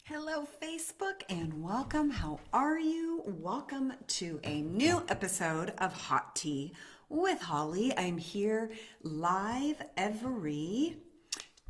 Hello, Facebook, and welcome. How are you? Welcome to a new episode of Hot Tea with Holly. I'm here live every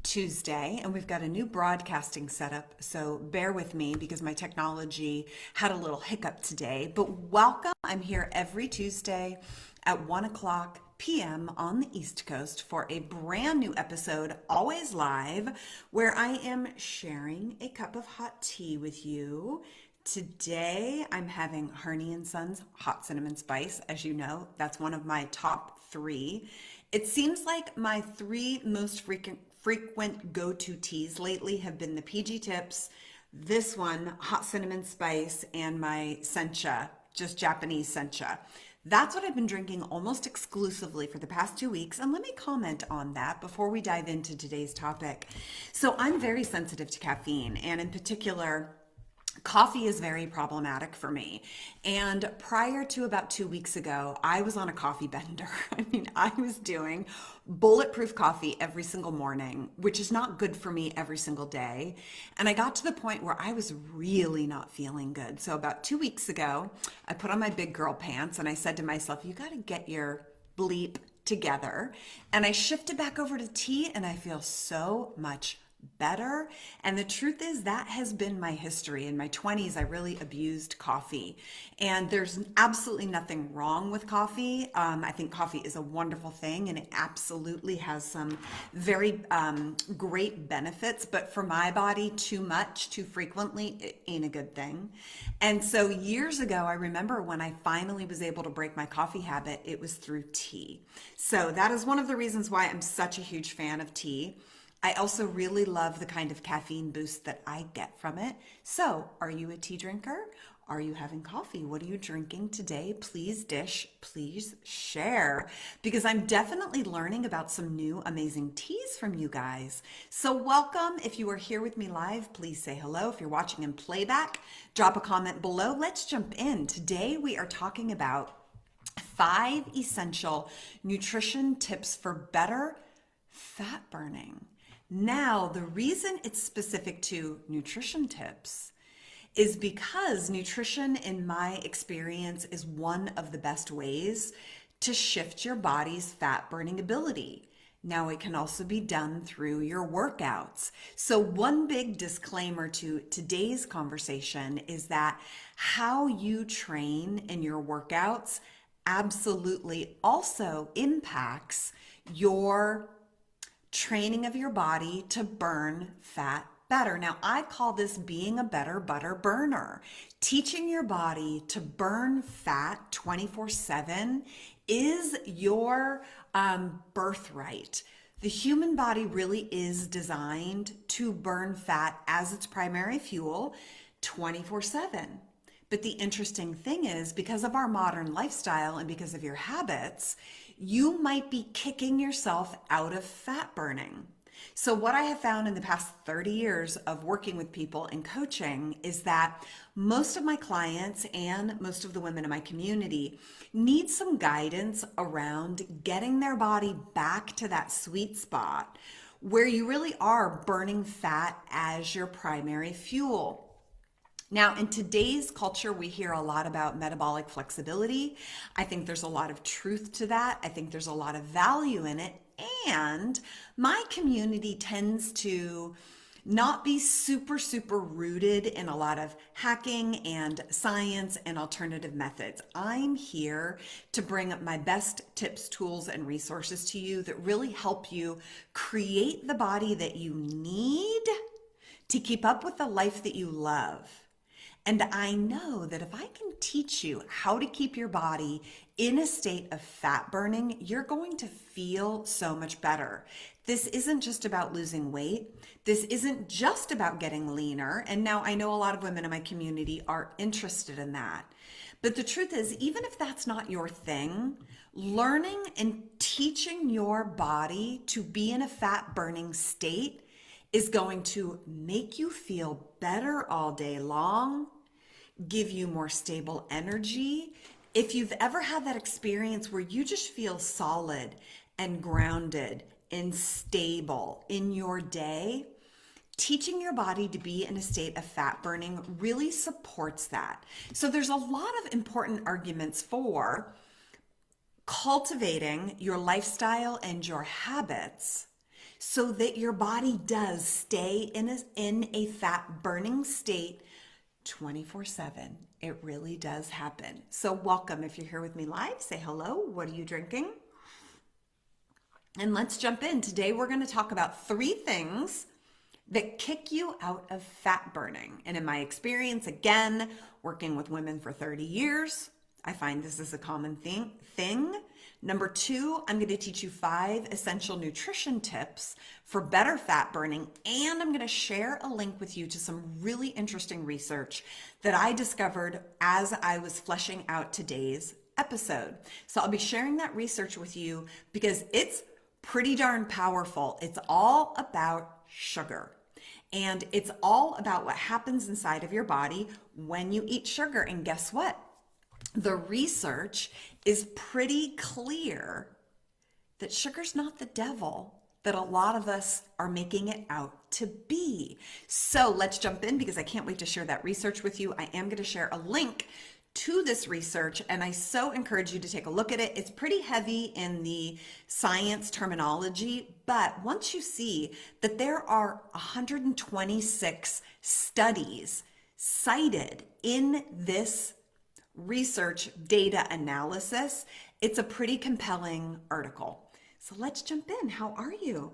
Tuesday, and we've got a new broadcasting setup, so bear with me because my technology had a little hiccup today. But welcome. I'm here every Tuesday at 1 o'clock p.m. on the East Coast for a brand new episode, always live, where I am sharing a cup of hot tea with you. Today, I'm having Harney & Sons Hot Cinnamon Spice. As you know, that's one of my top three. It seems like my three most frequent go-to teas lately have been the PG Tips, this one, Hot Cinnamon Spice, and my Sencha, just Japanese Sencha. That's what I've been drinking almost exclusively for the past 2 weeks. And let me comment on that before we dive into today's topic. So I'm very sensitive to caffeine, and in particular, coffee is very problematic for me. And prior to about 2 weeks ago, I was on a coffee bender. I was doing bulletproof coffee every single morning, which is not good for me every single day. And I got to the point where I was really not feeling good. So about 2 weeks ago, I put on my big girl pants and I said to myself, you got to get your bleep together. And I shifted back over to tea and I feel so much better. And the truth is that has been my history. In my 20s, I really abused coffee. And there's absolutely nothing wrong with coffee. I think coffee is a wonderful thing and it absolutely has some very great benefits. But for my body, too much, too frequently, it ain't a good thing. And so years ago, I remember when I finally was able to break my coffee habit, it was through tea. So that is one of the reasons why I'm such a huge fan of tea. I also really love the kind of caffeine boost that I get from it. So, are you a tea drinker? Are you having coffee? What are you drinking today? Please dish, please share, because I'm definitely learning about some new amazing teas from you guys. So welcome. If you are here with me live, please say hello. If you're watching in playback, drop a comment below. Let's jump in. Today we are talking about 5 essential nutrition tips for better fat burning. Now, the reason it's specific to nutrition tips is because nutrition, in my experience, is one of the best ways to shift your body's fat burning ability. Now, it can also be done through your workouts. So one big disclaimer to today's conversation is that how you train in your workouts absolutely also impacts your training of your body to burn fat better. Now, I call this being a better butter burner. Teaching your body to burn fat 24/7 is your birthright. The human body really is designed to burn fat as its primary fuel 24/7. But the interesting thing is, because of our modern lifestyle and because of your habits, you might be kicking yourself out of fat burning. So what I have found in the past 30 years of working with people and coaching is that most of my clients and most of the women in my community need some guidance around getting their body back to that sweet spot where you really are burning fat as your primary fuel. Now, in today's culture, we hear a lot about metabolic flexibility. I think there's a lot of truth to that. I think there's a lot of value in it. And my community tends to not be super rooted in a lot of hacking and science and alternative methods. I'm here to bring up my best tips, tools, and resources to you that really help you create the body that you need to keep up with the life that you love. And I know that if I can teach you how to keep your body in a state of fat burning, you're going to feel so much better. This isn't just about losing weight. This isn't just about getting leaner. And now I know a lot of women in my community are interested in that. But the truth is, even if that's not your thing, learning and teaching your body to be in a fat burning state is going to make you feel better all day long, give you more stable energy. If you've ever had that experience where you just feel solid and grounded and stable in your day, teaching your body to be in a state of fat burning really supports that. So there's a lot of important arguments for cultivating your lifestyle and your habits so that your body does stay in a fat burning state 24/7. It really does happen. So welcome. If you're here with me live, say hello. What are you drinking? And let's jump in. Today we're going to talk about 3 things that kick you out of fat burning. And in my experience, again, working with women for 30 years, I find this is a common thing. Number 2, I'm going to teach you 5 essential nutrition tips for better fat burning. And I'm going to share a link with you to some really interesting research that I discovered as I was fleshing out today's episode. So I'll be sharing that research with you because it's pretty darn powerful. It's all about sugar. And it's all about what happens inside of your body when you eat sugar. And guess what? The research is pretty clear that sugar's not the devil that a lot of us are making it out to be. So let's jump in because I can't wait to share that research with you. I am going to share a link to this research, and I so encourage you to take a look at it. It's pretty heavy in the science terminology, but once you see that there are 126 studies cited in this research data analysis, it's a pretty compelling article. So let's jump in. How are you?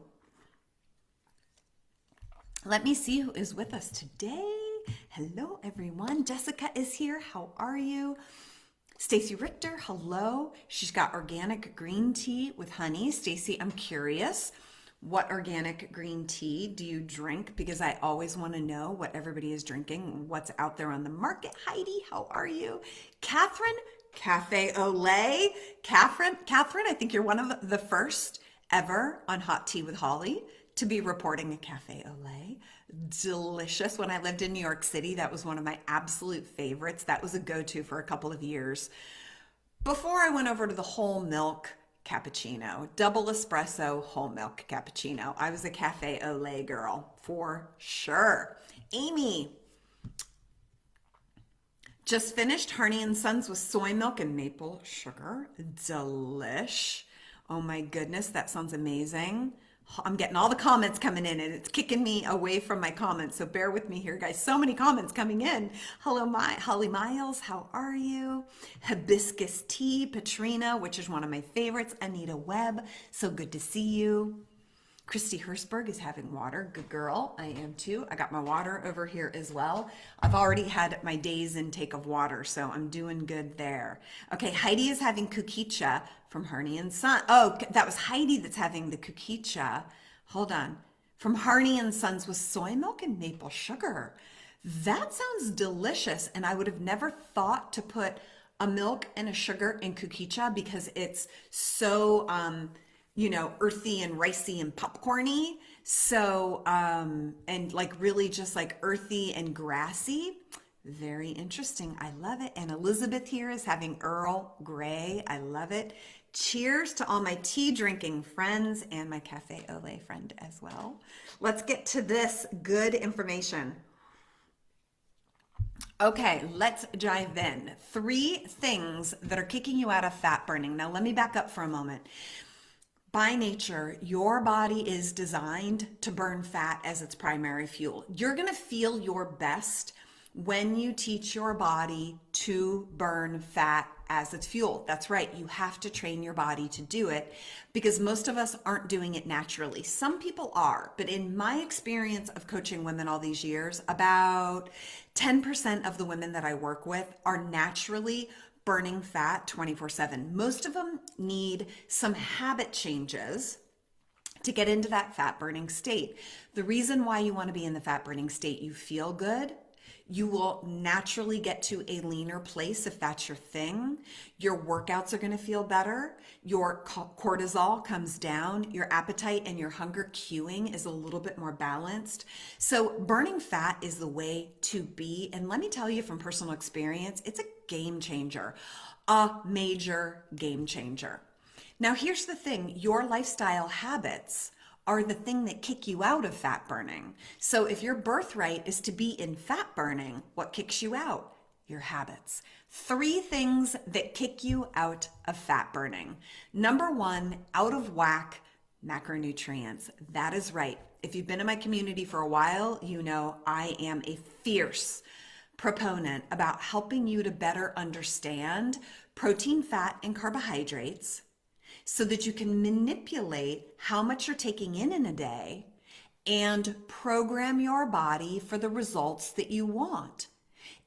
Let me see who is with us today. Hello, everyone. Jessica is here. How are you? Stacy Richter, hello. She's got organic green tea with honey. Stacy, I'm curious, what organic green tea do you drink? Because I always want to know what everybody is drinking, what's out there on the market. Heidi, how are you? Catherine, Cafe Olay. Catherine, I think you're one of the first ever on Hot Tea with Holly to be reporting a Cafe Olay. Delicious. When I lived in New York City, that was one of my absolute favorites. That was a go-to for a couple of years before I went over to the whole milk cappuccino, double espresso, whole milk cappuccino. I was a Cafe Olay girl for sure. Amy, just finished Harney and Sons with soy milk and maple sugar. Delish. Oh my goodness, that sounds amazing. I'm getting all the comments coming in and it's kicking me away from my comments. So bear with me here, guys. So many comments coming in. Hello, Holly Miles. How are you? Hibiscus tea, Patrina, which is one of my favorites. Anita Webb. So good to see you. Christy Hirschberg is having water. Good girl. I am too. I got my water over here as well. I've already had my day's intake of water, so I'm doing good there. Okay, Heidi is having kukicha from Harney and Son. Oh, that was Heidi that's having the kukicha. Hold on. From Harney and Sons with soy milk and maple sugar. That sounds delicious, and I would have never thought to put a milk and a sugar in kukicha because it's so earthy and ricey and popcorny. So, and like really just like earthy and grassy. Very interesting. I love it. And Elizabeth here is having Earl Grey. I love it. Cheers to all my tea drinking friends and my Cafe Olay friend as well. Let's get to this good information. Okay, let's dive in. 3 things that are kicking you out of fat burning. Now, let me back up for a moment. By nature, your body is designed to burn fat as its primary fuel. You're going to feel your best when you teach your body to burn fat as its fuel. That's right. You have to train your body to do it because most of us aren't doing it naturally. Some people are, but in my experience of coaching women all these years, about 10% of the women that I work with are naturally burning fat 24/7. Most of them need some habit changes to get into that fat burning state. The reason why you want to be in the fat burning state, you feel good. You will naturally get to a leaner place if that's your thing. Your workouts are going to feel better. Your cortisol comes down. Your appetite and your hunger cueing is a little bit more balanced. So burning fat is the way to be. And let me tell you from personal experience, it's a game changer, a major game changer. Now, here's the thing. Your lifestyle habits are the thing that kick you out of fat burning. So if your birthright is to be in fat burning, what kicks you out? Your habits. 3 things that kick you out of fat burning. Number 1, out of whack macronutrients. That is right. If you've been in my community for a while, you know I am a fierce proponent about helping you to better understand protein, fat, and carbohydrates so that you can manipulate how much you're taking in a day and program your body for the results that you want.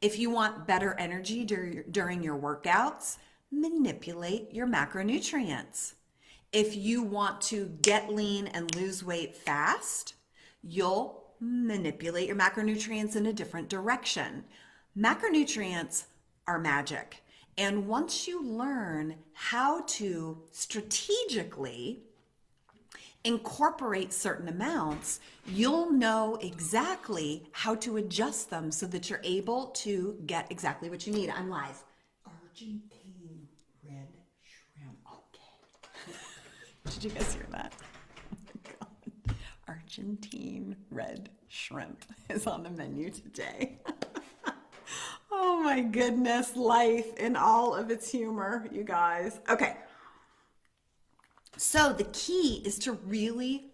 If you want better energy during your workouts, manipulate your macronutrients. If you want to get lean and lose weight fast, you'll manipulate your macronutrients in a different direction. Macronutrients are magic. And once you learn how to strategically incorporate certain amounts, you'll know exactly how to adjust them so that you're able to get exactly what you need. I'm live. Argentine red shrimp. Okay. Did you guys hear that? Oh my God. Argentine red shrimp is on the menu today. Oh my goodness, life in all of its humor, you guys. Okay. So the key is to really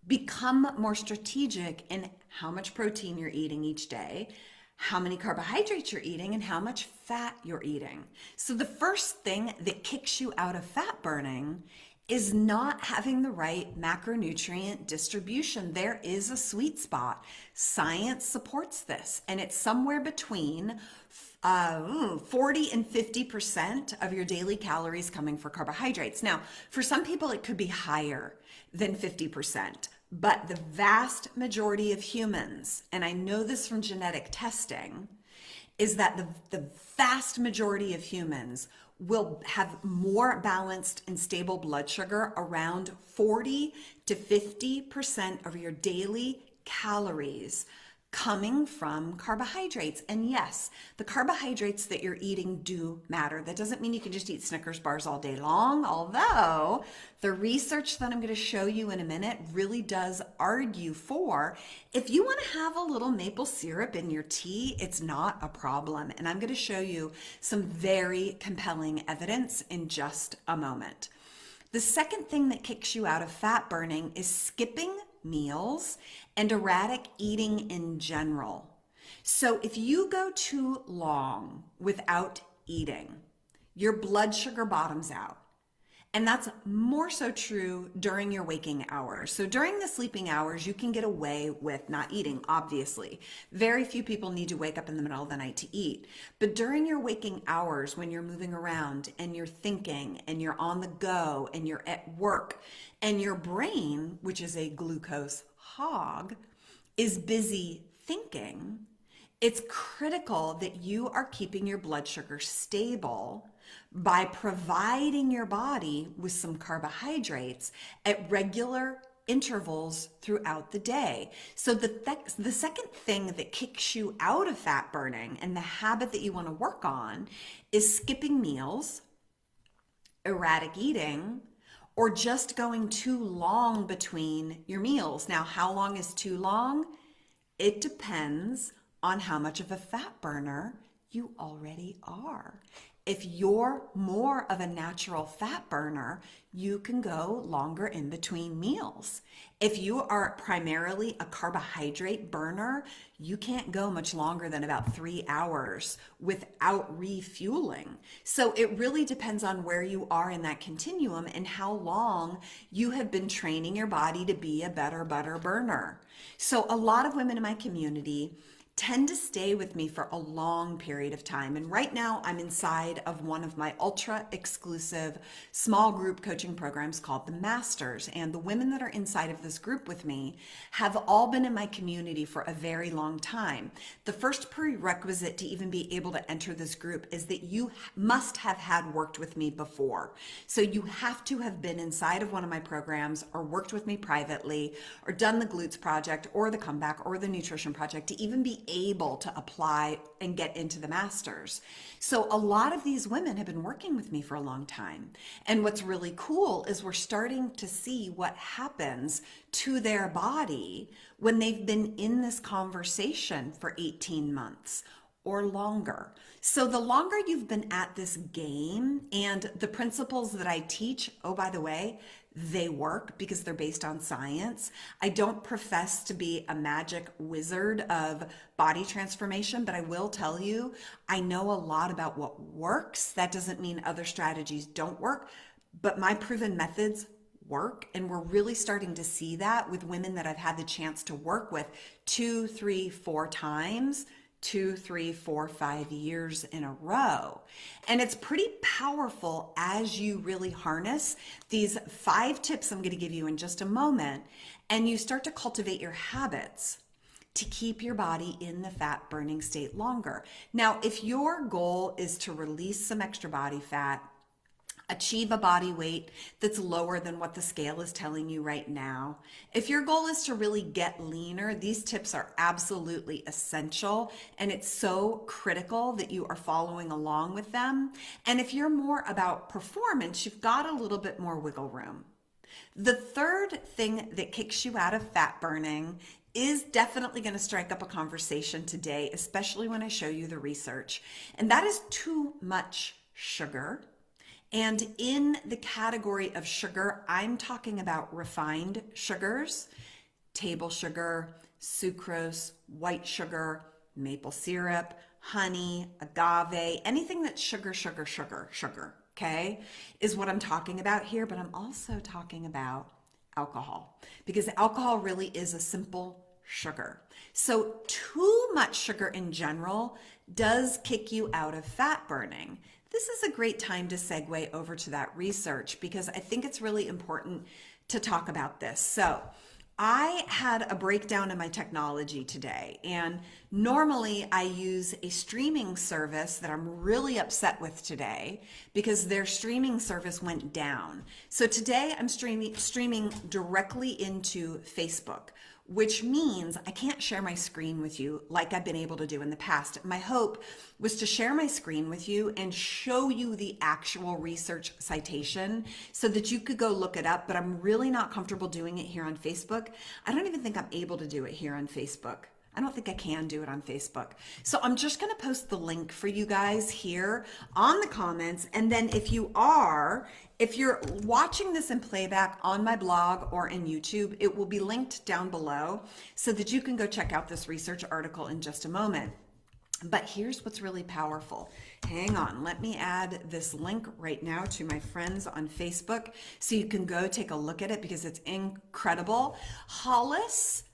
become more strategic in how much protein you're eating each day, how many carbohydrates you're eating, and how much fat you're eating. So the first thing that kicks you out of fat burning is not having the right macronutrient distribution. There is a sweet spot. Science supports this, and it's somewhere between 40 and 50% of your daily calories coming from carbohydrates. Now, for some people, it could be higher than 50%, but the vast majority of humans, and I know this from genetic testing, is that the vast majority of humans will have more balanced and stable blood sugar, around 40 to 50% of your daily calories coming from carbohydrates. And yes, the carbohydrates that you're eating do matter. That doesn't mean you can just eat Snickers bars all day long, although the research that I'm going to show you in a minute really does argue for, if you want to have a little maple syrup in your tea, it's not a problem. And I'm going to show you some very compelling evidence in just a moment. The second thing that kicks you out of fat burning is skipping meals and erratic eating in general. So if you go too long without eating, your blood sugar bottoms out. And that's more so true during your waking hours. So during the sleeping hours, you can get away with not eating, obviously. Very few people need to wake up in the middle of the night to eat. But during your waking hours, when you're moving around and you're thinking and you're on the go and you're at work and your brain, which is a glucose hog, is busy thinking, it's critical that you are keeping your blood sugar stable by providing your body with some carbohydrates at regular intervals throughout the day. So the second thing that kicks you out of fat burning and the habit that you want to work on is skipping meals, erratic eating, or just going too long between your meals. Now, how long is too long? It depends on how much of a fat burner you already are. If you're more of a natural fat burner, you can go longer in between meals. If you are primarily a carbohydrate burner, you can't go much longer than about 3 hours without refueling. So it really depends on where you are in that continuum and how long you have been training your body to be a better butter burner. So a lot of women in my community tend to stay with me for a long period of time. And right now I'm inside of one of my ultra exclusive small group coaching programs called the Masters. And the women that are inside of this group with me have all been in my community for a very long time. The first prerequisite to even be able to enter this group is that you must have had worked with me before. So you have to have been inside of one of my programs or worked with me privately or done the glutes project or the comeback or the nutrition project to even be able to apply and get into the masters. So a lot of these women have been working with me for a long time. And what's really cool is we're starting to see what happens to their body when they've been in this conversation for 18 months or longer. So the longer you've been at this game, and the principles that I teach, oh, by the way, they work because they're based on science. I don't profess to be a magic wizard of body transformation, but I will tell you, I know a lot about what works. That doesn't mean other strategies don't work, but my proven methods work. And we're really starting to see that with women that I've had the chance to work with 2, 3, 4 times, 2, 3, 4, 5 years in a row. And it's pretty powerful as you really harness these 5 tips I'm going to give you in just a moment, and you start to cultivate your habits to keep your body in the fat burning state longer. Now, if your goal is to release some extra body fat, achieve a body weight that's lower than what the scale is telling you right now. If your goal is to really get leaner, these tips are absolutely essential, and it's so critical that you are following along with them. And if you're more about performance, you've got a little bit more wiggle room. The third thing that kicks you out of fat burning is definitely going to strike up a conversation today, especially when I show you the research, and that is too much sugar. And in the category of sugar, I'm talking about refined sugars, table sugar, sucrose, white sugar, maple syrup, honey, agave, anything that's sugar, okay, is what I'm talking about here. But I'm also talking about alcohol, because alcohol really is a simple sugar. So too much sugar in general does kick you out of fat burning. This is a great time to segue over to that research, because I think it's really important to talk about this. So I had a breakdown in my technology today, and normally I use a streaming service that I'm really upset with today because their streaming service went down. So today I'm streaming directly into Facebook, which means I can't share my screen with you like I've been able to do in the past. My hope was to share my screen with you and show you the actual research citation so that you could go look it up, but I'm really not comfortable doing it here on Facebook. I don't even think I'm able to do it here on Facebook. I don't think I can do it on Facebook. So I'm just going to post the link for you guys here on the comments. And then if you're watching this in playback on my blog or in YouTube, it will be linked down below so that you can go check out this research article in just a moment. But here's what's really powerful. Hang on, let me add this link right now to my friends on Facebook so you can go take a look at it, because it's incredible. Hollis,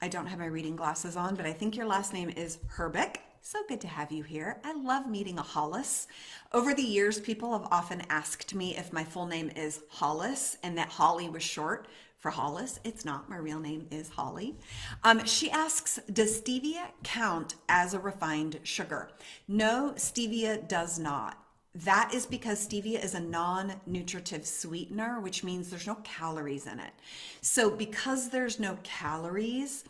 I don't have my reading glasses on, but I think your last name is Herbeck. So good to have you here. I love meeting a Hollis. Over the years, people have often asked me if my full name is Hollis and that Holly was short for Hollis. It's not. My real name is Holly. She asks, does stevia count as a refined sugar? No, stevia does not. That is because stevia is a non-nutritive sweetener, which means there's no calories in it. So because there's no calories,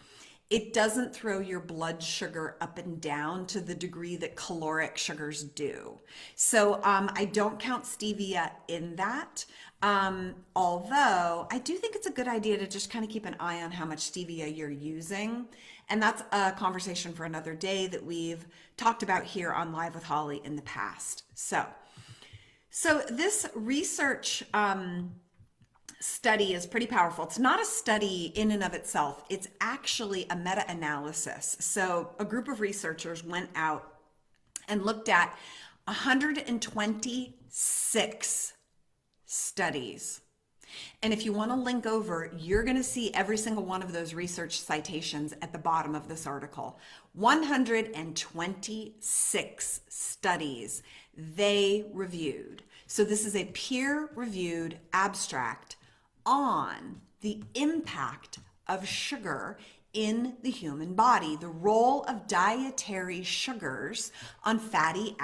it doesn't throw your blood sugar up and down to the degree that caloric sugars do. So I don't count stevia in that. Although I do think it's a good idea to just kind of keep an eye on how much stevia you're using. And that's a conversation for another day that we've talked about here on Live with Holly in the past. So this research study is pretty powerful. It's not a study in and of itself. It's actually a meta-analysis. So a group of researchers went out and looked at 126 studies. And if you want to link over, you're going to see every single one of those research citations at the bottom of this article. 126 studies they reviewed. So this is a peer-reviewed abstract on the impact of sugar in the human body, the role of dietary sugars on fatty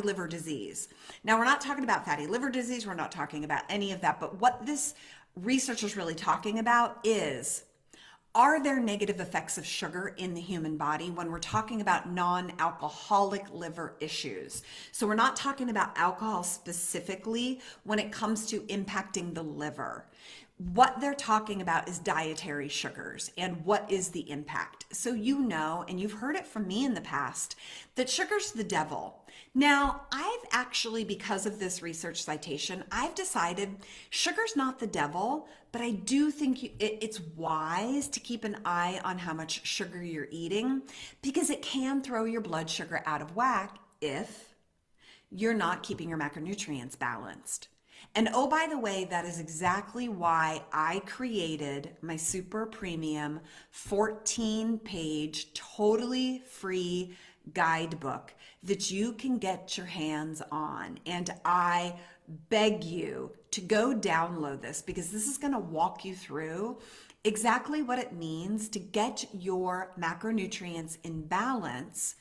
liver disease. Now, we're not talking about fatty liver disease. We're not talking about any of that. But what this research is really talking about is, Are there negative effects of sugar in the human body when we're talking about non-alcoholic liver issues? So we're not talking about alcohol specifically when it comes to impacting the liver. What they're talking about is dietary sugars and what is the impact. So you know, and you've heard it from me in the past, that sugar's the devil. Now, I've actually, because of this research citation, I've decided sugar's not the devil, but I do think it's wise to keep an eye on how much sugar you're eating because it can throw your blood sugar out of whack if you're not keeping your macronutrients balanced. And oh, by the way, that is exactly why I created my super premium 14-page, totally free guidebook that you can get your hands on. And I beg you to go download this because this is going to walk you through exactly what it means to get your macronutrients in balance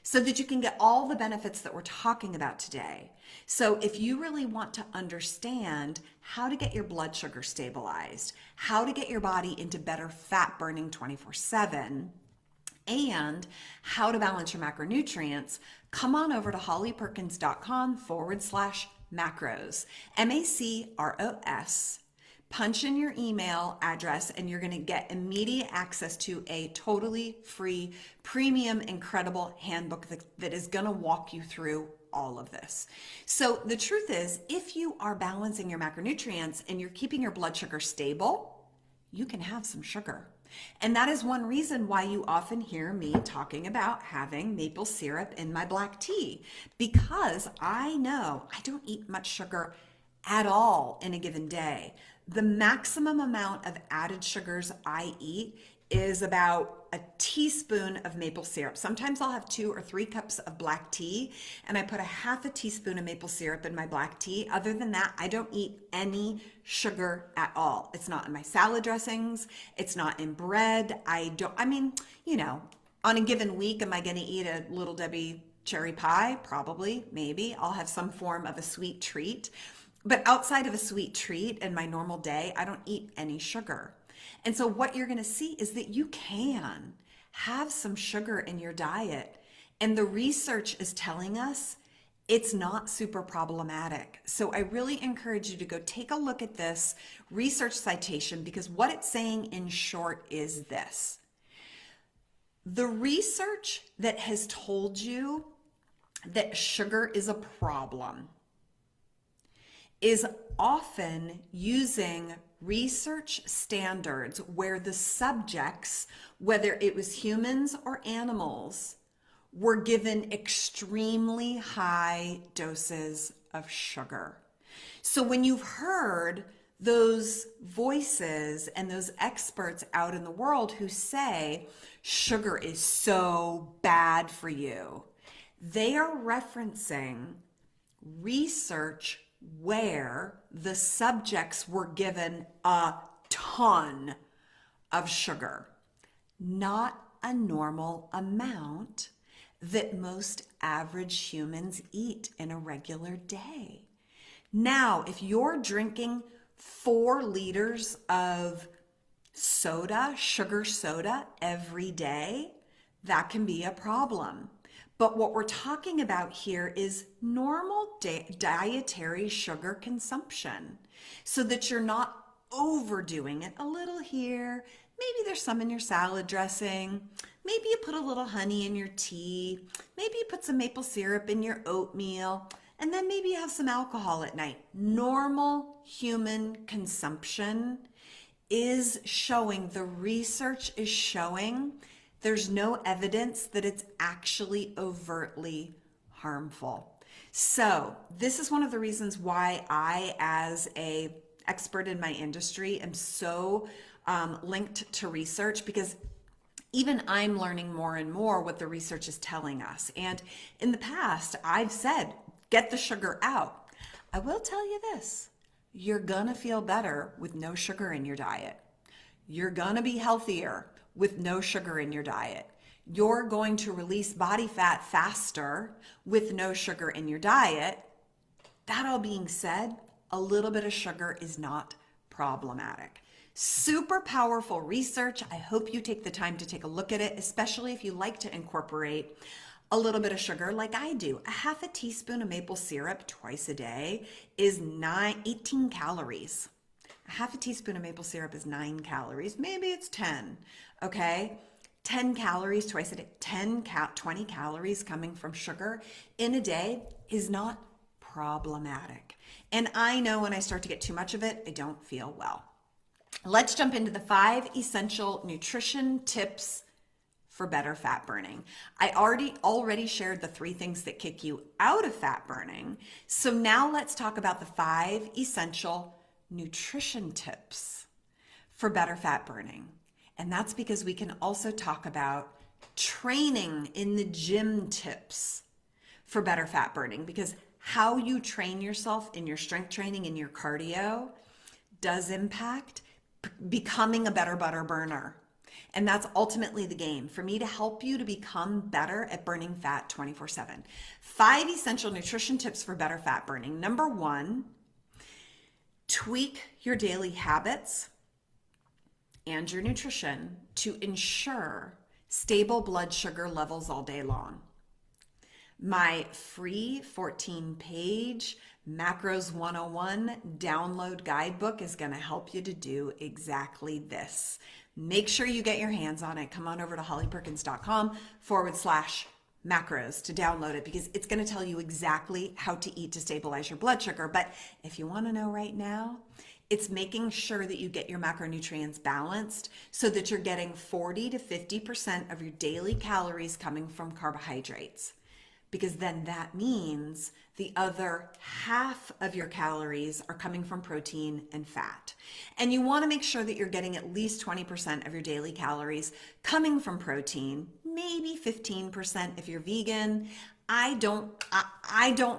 so that you can get all the benefits that we're talking about today. So if you really want to understand how to get your blood sugar stabilized, how to get your body into better fat burning 24/7, and how to balance your macronutrients, come on over to hollyperkins.com/macros, MACROS. Punch in your email address and you're going to get immediate access to a totally free, premium, incredible handbook that is going to walk you through all of this. So the truth is, if you are balancing your macronutrients and you're keeping your blood sugar stable, you can have some sugar. And that is one reason why you often hear me talking about having maple syrup in my black tea, because I know I don't eat much sugar at all in a given day. The maximum amount of added sugars I eat is about a teaspoon of maple syrup. Sometimes I'll have 2 or 3 cups of black tea and I put a half a teaspoon of maple syrup in my black tea. Other than that, I don't eat any sugar at all. It's not in my salad dressings. It's not in bread. On a given week, am I going to eat a Little Debbie cherry pie? Probably, maybe. I'll have some form of a sweet treat. But outside of a sweet treat in my normal day, I don't eat any sugar. And so what you're going to see is that you can have some sugar in your diet. And the research is telling us it's not super problematic. So I really encourage you to go take a look at this research citation because what it's saying in short is this. The research that has told you that sugar is a problem is often using research standards where the subjects, whether it was humans or animals, were given extremely high doses of sugar. So when you've heard those voices and those experts out in the world who say sugar is so bad for you, they are referencing research where the subjects were given a ton of sugar, not a normal amount that most average humans eat in a regular day. Now, if you're drinking 4 liters of soda, sugar soda every day, that can be a problem. But what we're talking about here is normal dietary sugar consumption so that you're not overdoing it. A little here, maybe there's some in your salad dressing, maybe you put a little honey in your tea, maybe you put some maple syrup in your oatmeal, and then maybe you have some alcohol at night. Normal human consumption is showing, the research is showing, there's no evidence that it's actually overtly harmful. So this is one of the reasons why I, as an expert in my industry, am so linked to research, because even I'm learning more and more what the research is telling us. And in the past, I've said, get the sugar out. I will tell you this, you're gonna feel better with no sugar in your diet. You're gonna be healthier with no sugar in your diet. You're going to release body fat faster with no sugar in your diet. That all being said, a little bit of sugar is not problematic. Super powerful research. I hope you take the time to take a look at it, especially if you like to incorporate a little bit of sugar like I do. A half a teaspoon of maple syrup twice a day is 18 calories. A half a teaspoon of maple syrup is 9 calories. Maybe it's 10, okay? 10 calories twice a day, 20 calories coming from sugar in a day is not problematic. And I know when I start to get too much of it, I don't feel well. Let's jump into the 5 essential nutrition tips for better fat burning. I already shared the 3 things that kick you out of fat burning. So now let's talk about the 5 essential nutrition tips for better fat burning. And that's because we can also talk about training in the gym tips for better fat burning, because how you train yourself in your strength training and your cardio does impact becoming a better butter burner. And that's ultimately the game, for me to help you to become better at burning fat 24/7. 5 essential nutrition tips for better fat burning. Number 1, tweak your daily habits and your nutrition to ensure stable blood sugar levels all day long. My free 14-page Macros 101 download guidebook is going to help you to do exactly this. Make sure you get your hands on it. Come on over to hollyperkins.com/macros to download it, because it's going to tell you exactly how to eat to stabilize your blood sugar. But if you want to know right now, it's making sure that you get your macronutrients balanced so that you're getting 40 to 50% of your daily calories coming from carbohydrates. Because then that means the other half of your calories are coming from protein and fat. And you want to make sure that you're getting at least 20% of your daily calories coming from protein, maybe 15% if you're vegan. I don't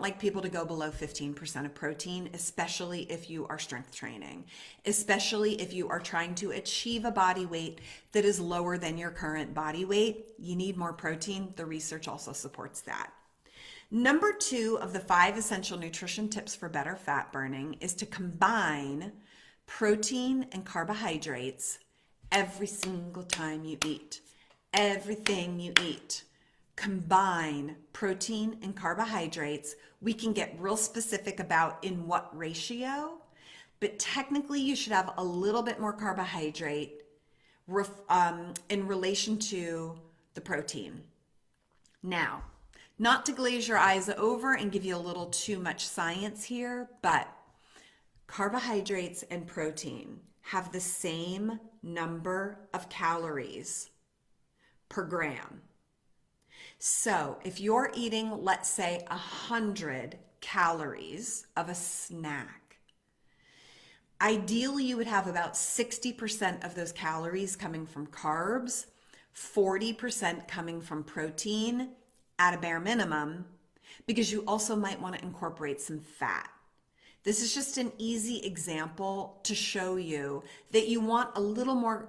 like people to go below 15% of protein, especially if you are strength training, especially if you are trying to achieve a body weight that is lower than your current body weight. You need more protein. The research also supports that. Number 2 of the 5 essential nutrition tips for better fat burning is to combine protein and carbohydrates every single time you eat. Everything you eat. Combine protein and carbohydrates. We can get real specific about in what ratio, but technically you should have a little bit more carbohydrate in relation to the protein. Now, not to glaze your eyes over and give you a little too much science here, but carbohydrates and protein have the same number of calories per gram. So if you're eating, let's say, 100 calories of a snack, ideally you would have about 60% of those calories coming from carbs, 40% coming from protein, at a bare minimum, because you also might want to incorporate some fat. This is just an easy example to show you that you want a little more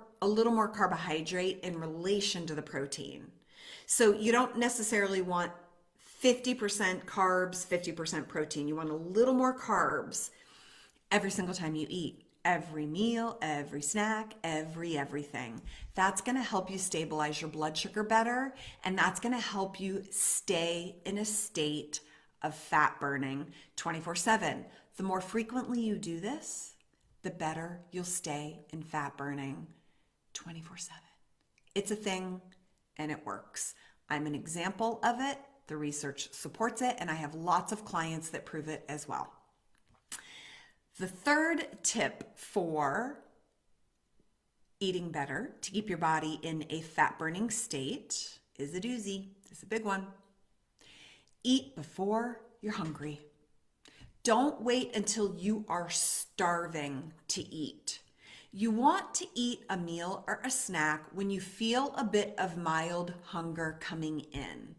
carbohydrate in relation to the protein. So you don't necessarily want 50% carbs, 50% protein. You want a little more carbs every single time you eat. Every meal, every snack, everything. That's going to help you stabilize your blood sugar better, and that's going to help you stay in a state of fat burning 24/7. The more frequently you do this, the better you'll stay in fat burning 24/7. It's a thing and it works. I'm an example of it. The research supports it, and I have lots of clients that prove it as well. The 3rd tip for eating better to keep your body in a fat burning state is a doozy. It's a big one. Eat before you're hungry. Don't wait until you are starving to eat. You want to eat a meal or a snack when you feel a bit of mild hunger coming in.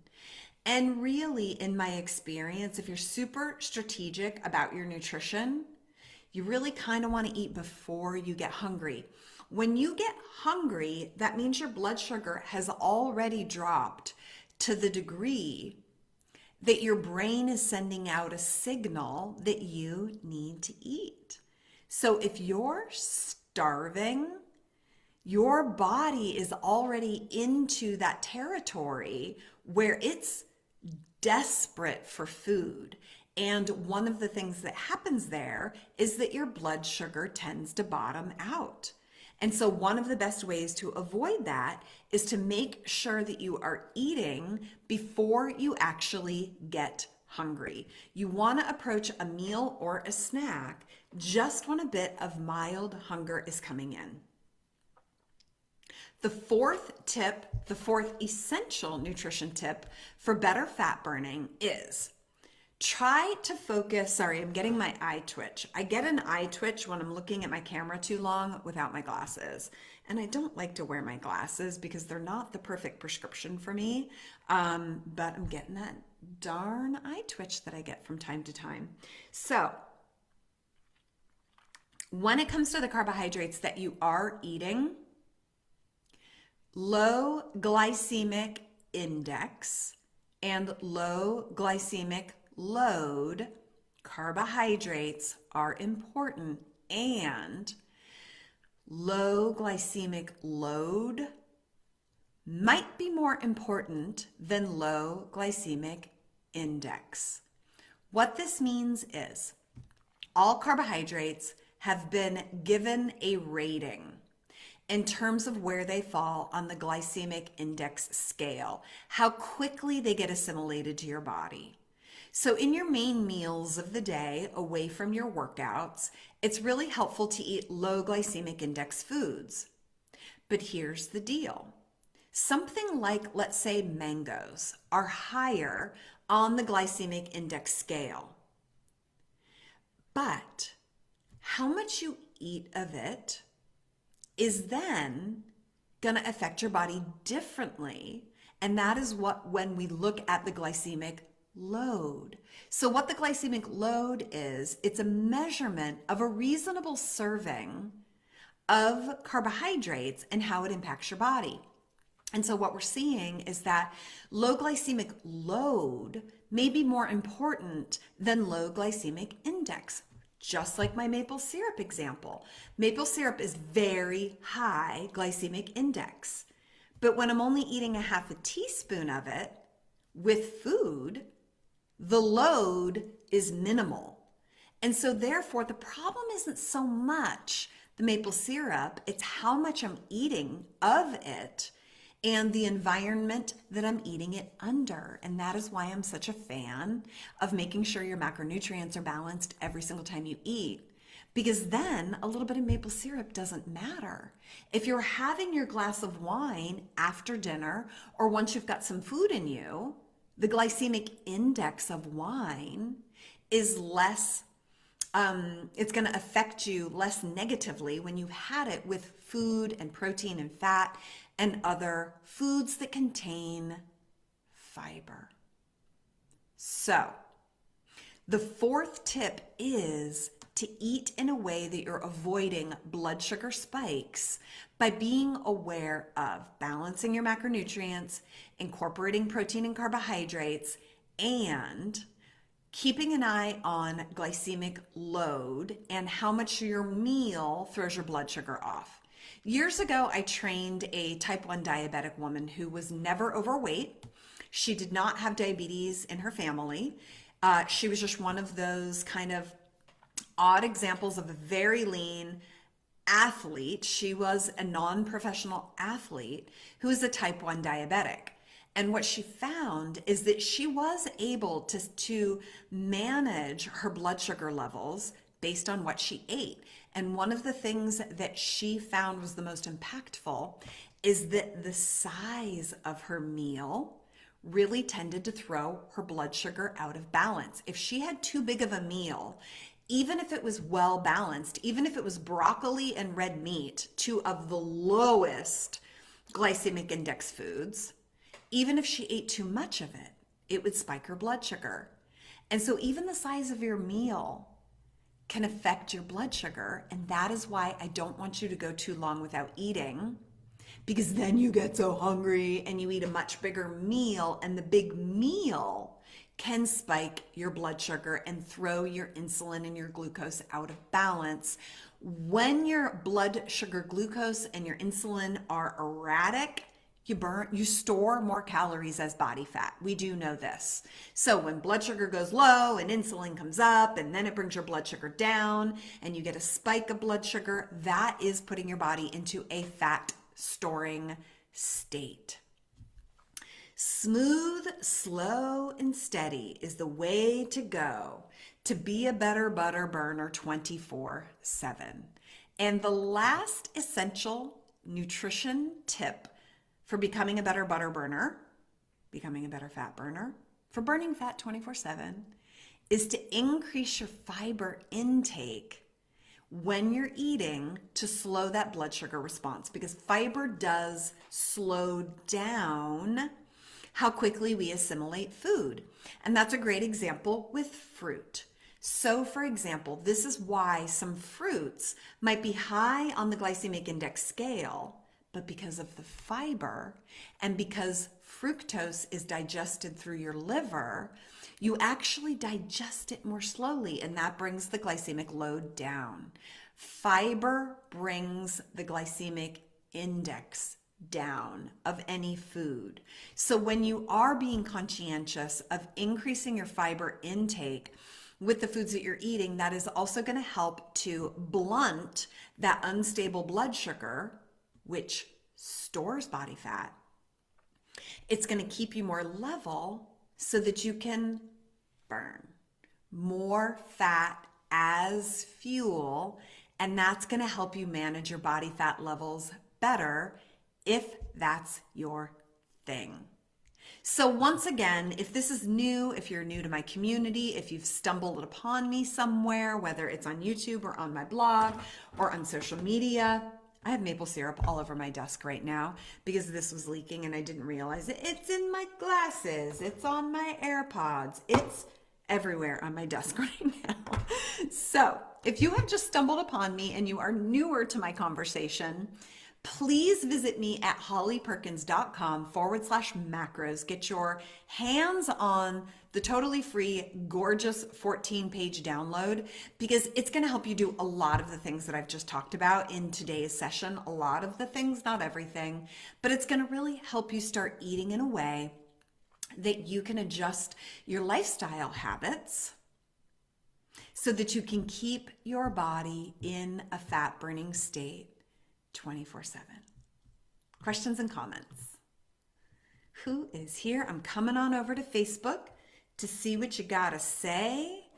And really, in my experience, if you're super strategic about your nutrition, you really kind of want to eat before you get hungry. When you get hungry, that means your blood sugar has already dropped to the degree that your brain is sending out a signal that you need to eat. So if you're starving, your body is already into that territory where it's desperate for food. And one of the things that happens there is that your blood sugar tends to bottom out. And so one of the best ways to avoid that is to make sure that you are eating before you actually get hungry. You want to approach a meal or a snack just when a bit of mild hunger is coming in. The fourth tip, the fourth essential nutrition tip for better fat burning is try to focus. Sorry, I'm getting my eye twitch. I get an eye twitch when I'm looking at my camera too long without my glasses. And I don't like to wear my glasses because they're not the perfect prescription for me. But I'm getting that darn eye twitch that I get from time to time. So when it comes to the carbohydrates that you are eating, low glycemic index and low glycemic load carbohydrates are important, and low glycemic load might be more important than low glycemic index. What this means is all carbohydrates have been given a rating in terms of where they fall on the glycemic index scale, how quickly they get assimilated to your body. So in your main meals of the day, away from your workouts, it's really helpful to eat low glycemic index foods. But here's the deal. Something like, let's say, mangoes are higher on the glycemic index scale. But how much you eat of it is then going to affect your body differently. And that is what, when we look at the glycemic load. So what the glycemic load is, it's a measurement of a reasonable serving of carbohydrates and how it impacts your body. And so what we're seeing is that low glycemic load may be more important than low glycemic index. Just like my maple syrup example. Maple syrup is very high glycemic index. But when I'm only eating a half a teaspoon of it with food, the load is minimal. And so therefore, the problem isn't so much the maple syrup, it's how much I'm eating of it and the environment that I'm eating it under. And that is why I'm such a fan of making sure your macronutrients are balanced every single time you eat. Because then a little bit of maple syrup doesn't matter. If you're having your glass of wine after dinner or once you've got some food in you, the glycemic index of wine is less, it's going to affect you less negatively when you've had it with food and protein and fat and other foods that contain fiber. So, the fourth tip is to eat in a way that you're avoiding blood sugar spikes by being aware of balancing your macronutrients, incorporating protein and carbohydrates, and keeping an eye on glycemic load and how much your meal throws your blood sugar off. Years ago, I trained a type 1 diabetic woman who was never overweight. She did not have diabetes in her family. She was just one of those kind of odd examples of a very lean athlete. She was a non-professional athlete who is a type 1 diabetic. And what she found is that she was able to manage her blood sugar levels based on what she ate. And one of the things that she found was the most impactful is that the size of her meal really tended to throw her blood sugar out of balance. If she had too big of a meal, even if it was well balanced, even if it was broccoli and red meat, two of the lowest glycemic index foods, even if she ate too much of it, it would spike her blood sugar. And so even the size of your meal can affect your blood sugar. And that is why I don't want you to go too long without eating, because then you get so hungry and you eat a much bigger meal, and the big meal can spike your blood sugar and throw your insulin and your glucose out of balance When your blood sugar glucose and your insulin are erratic, you store more calories as body fat. We do know this. So when blood sugar goes low and insulin comes up and then it brings your blood sugar down and you get a spike of blood sugar, that is putting your body into a fat storing state. Smooth, slow, and steady is the way to go to be a better butter burner 24/7. And the last essential nutrition tip for becoming a better butter burner, becoming a better fat burner, for burning fat 24/7 is to increase your fiber intake when you're eating to slow that blood sugar response, because fiber does slow down how quickly we assimilate food. And that's a great example with fruit. So for example, this is why some fruits might be high on the glycemic index scale, but because of the fiber and because fructose is digested through your liver, you actually digest it more slowly, and that brings the glycemic load down. Fiber brings the glycemic index down of any food. So when you are being conscientious of increasing your fiber intake with the foods that you're eating, that is also going to help to blunt that unstable blood sugar, which stores body fat. It's going to keep you more level so that you can burn more fat as fuel, and that's going to help you manage your body fat levels better if that's your thing. So once again, if this is new, if you're new to my community, if you've stumbled upon me somewhere, whether it's on YouTube or on my blog or on social media, I have maple syrup all over my desk right now because this was leaking and I didn't realize it. It's in my glasses, it's on my AirPods, it's everywhere on my desk right now. So if you have just stumbled upon me and you are newer to my conversation, please visit me at hollyperkins.com/macros. Get your hands on the totally free, gorgeous 14-page download, because it's going to help you do a lot of the things that I've just talked about in today's session. A lot of the things, not everything, but it's going to really help you start eating in a way that you can adjust your lifestyle habits so that you can keep your body in a fat burning state 24/7. Questions and comments? Who is here? I'm coming on over to Facebook to see what you gotta say.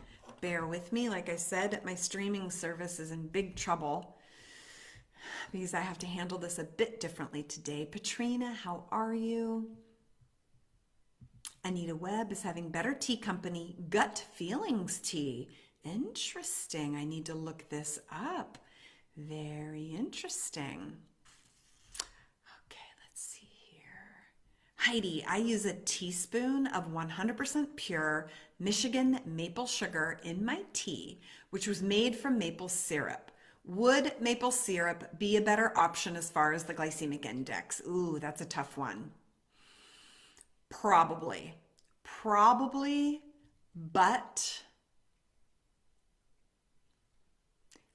Bear with me. Like I said, my streaming service is in big trouble because I have to handle this a bit differently today. Patrina, how are you? Anita Webb is having better tea company, gut feelings tea. Interesting. I need to look this up. Very interesting. Okay, let's see here. Heidi, I use a teaspoon of 100% pure Michigan maple sugar in my tea, which was made from maple syrup. Would maple syrup be a better option as far as the glycemic index? Ooh, that's a tough one. Probably, but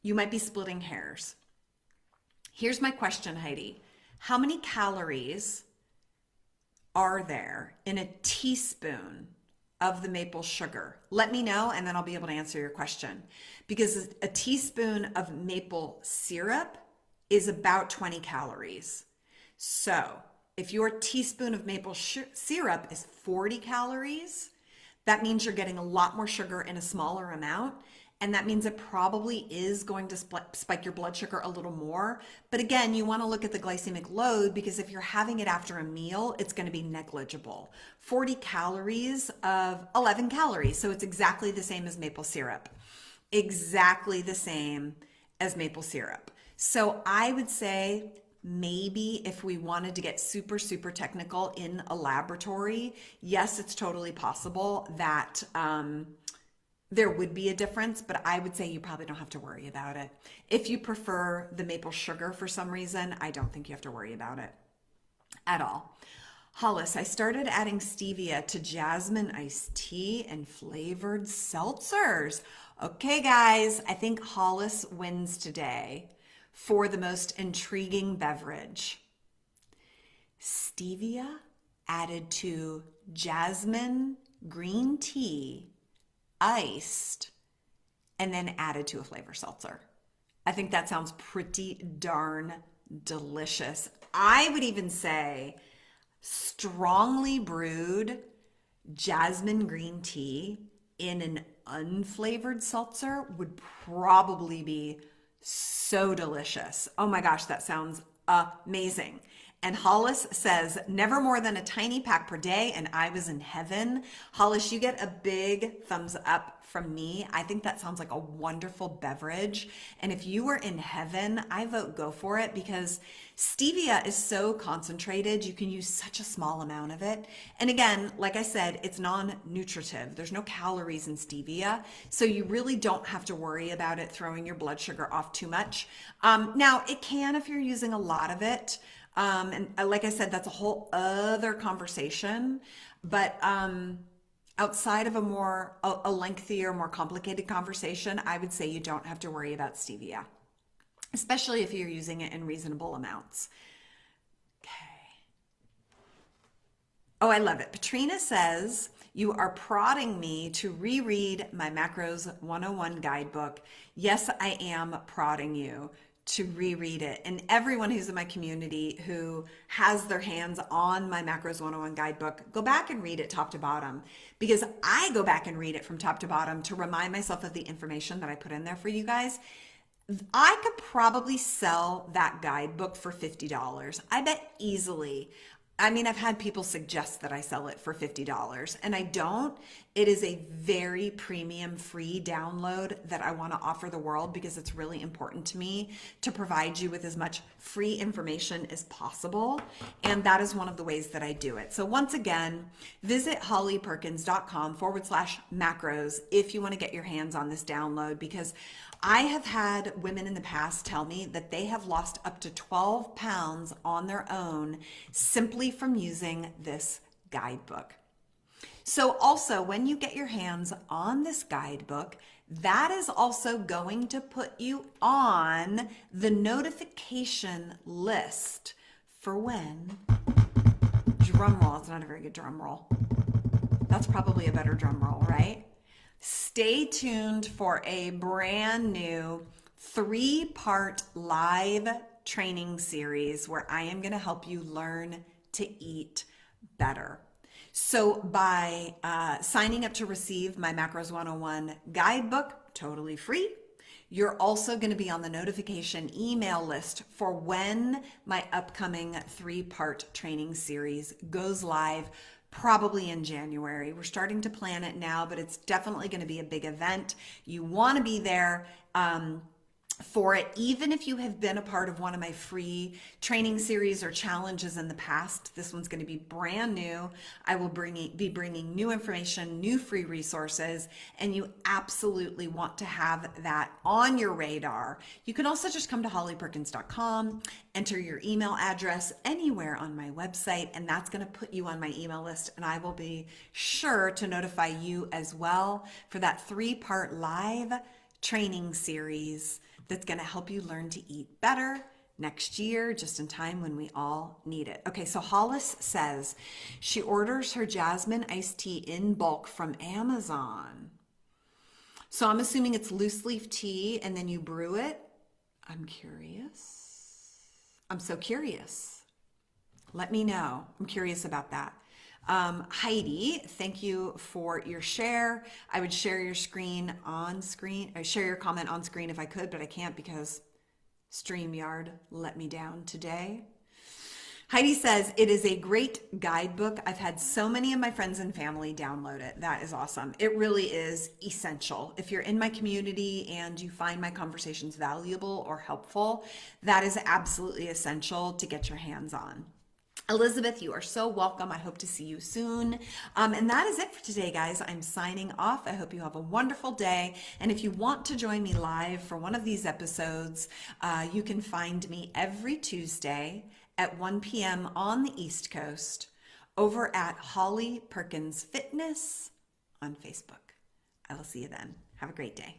you might be splitting hairs. Here's my question, Heidi. How many calories are there in a teaspoon of the maple sugar? Let me know, and then I'll be able to answer your question. Because a teaspoon of maple syrup is about 20 calories. So if your teaspoon of maple syrup is 40 calories, that means you're getting a lot more sugar in a smaller amount. And that means it probably is going to spike your blood sugar a little more. But again, you want to look at the glycemic load, because if you're having it after a meal, it's going to be negligible. 40 calories of 11 calories. So it's exactly the same as maple syrup. Exactly the same as maple syrup. So I would say maybe if we wanted to get super, super technical in a laboratory, yes, it's totally possible that there would be a difference, but I would say you probably don't have to worry about it. If you prefer the maple sugar for some reason, I don't think you have to worry about it at all. Hollis, I started adding stevia to jasmine iced tea and flavored seltzers. Okay, guys, I think Hollis wins today for the most intriguing beverage. Stevia added to jasmine green tea, iced, and then added to a flavor seltzer. I think that sounds pretty darn delicious. I would even say strongly brewed jasmine green tea in an unflavored seltzer would probably be so delicious. Oh my gosh, that sounds amazing. And Hollis says, never more than a tiny pack per day, and I was in heaven. Hollis, you get a big thumbs up from me. I think that sounds like a wonderful beverage. And if you were in heaven, I vote go for it because stevia is so concentrated. You can use such a small amount of it. And again, like I said, it's non-nutritive. There's no calories in stevia. So you really don't have to worry about it throwing your blood sugar off too much. Now, it can if you're using a lot of it. And like I said, that's a whole other conversation. But outside of a lengthier, more complicated conversation, I would say you don't have to worry about stevia, especially if you're using it in reasonable amounts. Okay. Oh, I love it. Patrina says, you are prodding me to reread my Macros 101 guidebook. Yes, I am prodding you to reread it. And everyone who's in my community who has their hands on my Macros 101 guidebook, go back and read it top to bottom, because I go back and read it from top to bottom to remind myself of the information that I put in there for you guys. I could probably sell that guidebook for $50. I bet easily. I mean, I've had people suggest that I sell it for $50 and I don't. It is a very premium free download that I want to offer the world because it's really important to me to provide you with as much free information as possible. And that is one of the ways that I do it. So once again, visit hollyperkins.com/macros if you want to get your hands on this download, because I have had women in the past tell me that they have lost up to 12 pounds on their own simply from using this guidebook. So also, when you get your hands on this guidebook, that is also going to put you on the notification list for when, drum roll, it's not a very good drum roll. That's probably a better drum roll, right? Stay tuned for a brand new 3-part live training series where I am going to help you learn to eat better. So by signing up to receive my Macros 101 guidebook, totally free, you're also going to be on the notification email list for when my upcoming 3-part training series goes live, probably in January. We're starting to plan it now, but it's definitely going to be a big event. You want to be there for it, even if you have been a part of one of my free training series or challenges in the past. This one's going to be brand new. I will be bringing new information, new free resources, and you absolutely want to have that on your radar. You can also just come to hollyperkins.com, enter your email address anywhere on my website, and that's going to put you on my email list, and I will be sure to notify you as well for that 3-part live training series that's going to help you learn to eat better next year, just in time when we all need it. Okay, so Hollis says she orders her jasmine iced tea in bulk from Amazon. So I'm assuming it's loose leaf tea and then you brew it. I'm curious. I'm so curious. Let me know. I'm curious about that. Heidi, thank you for your share. I would share your screen on screen, or share your comment on screen if I could, but I can't because StreamYard let me down today. Heidi says, it is a great guidebook. I've had so many of my friends and family download it. That is awesome. It really is essential. If you're in my community and you find my conversations valuable or helpful, that is absolutely essential to get your hands on. Elizabeth, you are so welcome. I hope to see you soon. And that is it for today, guys. I'm signing off. I hope you have a wonderful day. And if you want to join me live for one of these episodes, you can find me every Tuesday at 1 p.m. on the East Coast over at Holly Perkins Fitness on Facebook. I will see you then. Have a great day.